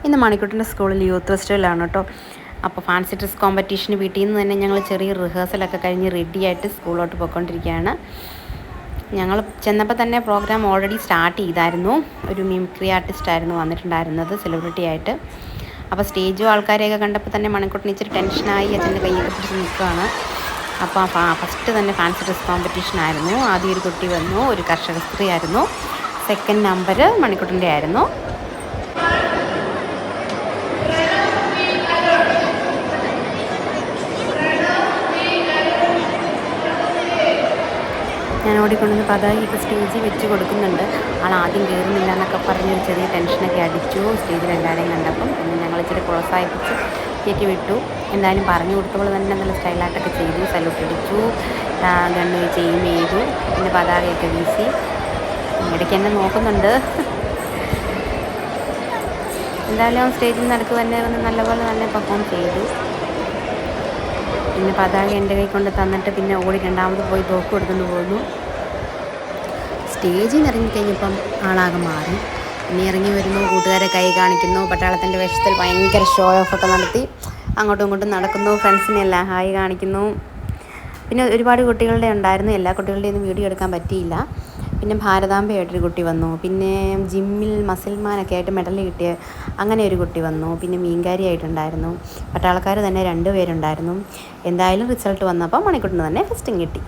ഇന്ന് മണിക്കുട്ടൻ്റെ സ്കൂളിൽ യൂത്ത് ഫെസ്റ്റിവലാണ് കേട്ടോ. അപ്പോൾ ഫാൻസി ഡ്രസ് കോമ്പറ്റീഷന് വീട്ടിൽ നിന്ന് തന്നെ ഞങ്ങൾ ചെറിയ റിഹേഴ്സലൊക്കെ കഴിഞ്ഞ് റെഡിയായിട്ട് സ്കൂളിലോട്ട് പോയിക്കൊണ്ടിരിക്കുകയാണ്. ഞങ്ങൾ ചെന്നപ്പോൾ തന്നെ പ്രോഗ്രാം ഓൾറെഡി സ്റ്റാർട്ട് ചെയ്തായിരുന്നു. ഒരു മിമിക്രി ആർട്ടിസ്റ്റായിരുന്നു വന്നിട്ടുണ്ടായിരുന്നത്, സെലിബ്രിറ്റി ആയിട്ട്. അപ്പോൾ സ്റ്റേജും ആൾക്കാരെയൊക്കെ കണ്ടപ്പോൾ തന്നെ മണിക്കുട്ടൻ ഇച്ചിരി ടെൻഷനായി അച്ഛൻ്റെ കയ്യൊക്കെ പിടിച്ച് നിൽക്കുകയാണ്. അപ്പോൾ ഫസ്റ്റ് തന്നെ ഫാൻസി ഡ്രസ് കോമ്പറ്റീഷൻ ആയിരുന്നു. ആദ്യം ഒരു കുട്ടി വന്നു, ഒരു കർഷക സ്ത്രീ ആയിരുന്നു. സെക്കൻഡ് നമ്പർ മണിക്കുട്ടൻ്റെ ആയിരുന്നു. ഞാൻ ഓടിക്കൊണ്ടുവന്ന് പതാകയൊക്കെ സ്റ്റേജിൽ വെച്ച് കൊടുക്കുന്നുണ്ട്. ആൾ ആദ്യം കയറുന്നില്ല എന്നൊക്കെ പറഞ്ഞൊരു ചെറിയ ടെൻഷനൊക്കെ അടിച്ചു സ്റ്റേജിൽ എല്ലാവരെയും കണ്ടപ്പം. പിന്നെ ഞങ്ങൾ ഇച്ചിരി പ്രോത്സാഹിപ്പിച്ച് കയറ്റി വിട്ടു. എന്തായാലും പറഞ്ഞു കൊടുത്തപ്പോൾ തന്നെ നല്ല സ്റ്റൈലായിട്ടൊക്കെ ചെയ്തു. സല്യൂട്ട് അടിച്ചു, ഗണ്ണ് വെച്ച് എയിം ചെയ്തു, പിന്നെ പതാകയൊക്കെ വീശി. ഇടയ്ക്ക് എന്നെ നോക്കുന്നുണ്ട്. എന്തായാലും സ്റ്റേജിൽ നടക്ക് തന്നെ നല്ലപോലെ തന്നെ പെർഫോം ചെയ്തു. പിന്നെ പതാക എൻ്റെ കൈ കൊണ്ട് തന്നിട്ട് പിന്നെ ഓടി രണ്ടാമത് പോയി തോക്ക് കൊടുത്തുകൊണ്ട് പോന്നു. സ്റ്റേജിൽ നിന്ന് ഇറങ്ങിക്കഴിഞ്ഞപ്പം ആളാകെ മാറി. പിന്നെ ഇറങ്ങി വരുന്നു, കൂട്ടുകാരെ കൈ കാണിക്കുന്നു, പട്ടാളത്തിൻ്റെ വേഷത്തിൽ ഭയങ്കര ഷോ ഓഫൊക്കെ നടത്തി അങ്ങോട്ടും ഇങ്ങോട്ടും നടക്കുന്നു, ഫ്രണ്ട്സിനെ എല്ലാം ഹായ് കാണിക്കുന്നു. പിന്നെ ഒരുപാട് കുട്ടികളുടെ ഉണ്ടായിരുന്നു, എല്ലാ കുട്ടികളുടെയൊന്നും വീഡിയോ എടുക്കാൻ പറ്റിയില്ല. പിന്നെ ഭാരതാംബയായിട്ടൊരു കുട്ടി വന്നു. പിന്നെ ജിമ്മിൽ മസിൽമാനൊക്കെ ആയിട്ട് മെഡൽ കിട്ടിയ അങ്ങനെ ഒരു കുട്ടി വന്നു. പിന്നെ മീൻകാരിയായിട്ടുണ്ടായിരുന്നു. പട്ടാളക്കാർ തന്നെ 2 പേരുണ്ടായിരുന്നു. എന്തായാലും റിസൾട്ട് വന്നപ്പോൾ മണിക്കുട്ടന് തന്നെ ഫസ്റ്റും കിട്ടി.